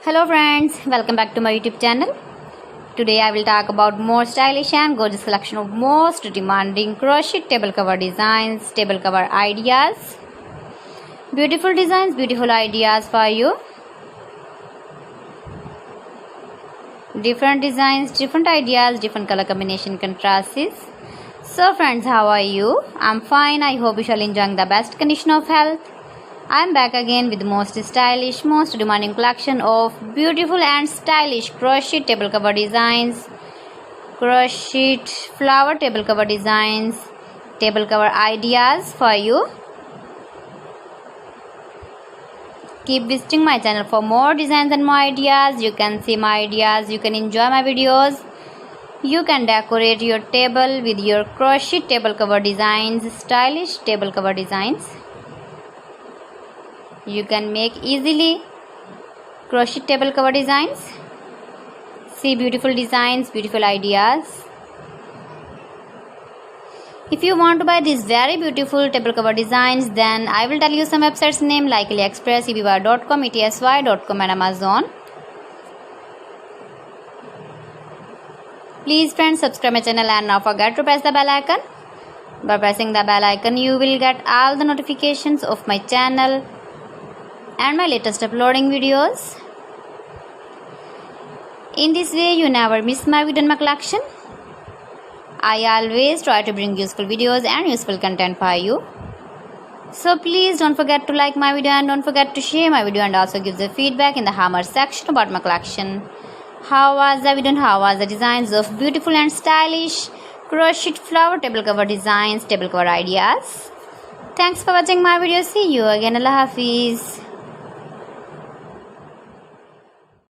Hello friends, welcome back to my YouTube channel. Today I will talk about more stylish and gorgeous collection of most demanding crochet table cover designs, table cover ideas. Beautiful designs, beautiful ideas for you. Different designs, different ideas, different color combination contrasts. So friends, how are you? I'm fine. I hope you shall enjoy the best condition of health. I am back again with the most stylish, most demanding collection of beautiful and stylish crochet table cover designs, crochet flower table cover designs, table cover ideas for you. Keep visiting my channel for more designs and more ideas. You can see my ideas, you can enjoy my videos. You can decorate your table with your crochet table cover designs, stylish table cover designs. You can make easily crochet table cover designs. See beautiful designs, beautiful ideas. If you want to buy these very beautiful table cover designs, then I will tell you some websites name like AliExpress, eBay.com, ETSY.com and Amazon. Please friends, subscribe my channel and not forget to press the bell icon. By pressing the bell icon, you will get all the notifications of my channel and my latest uploading videos. In this way, you never miss my video in my collection. I always try to bring useful videos and useful content for you. So please don't forget to like my video and don't forget to share my video and also give the feedback in the hammer section about my collection. How was the video and how was the designs of beautiful and stylish crochet flower table cover designs, table cover ideas? Thanks for watching my video. See you again. Allah Hafiz.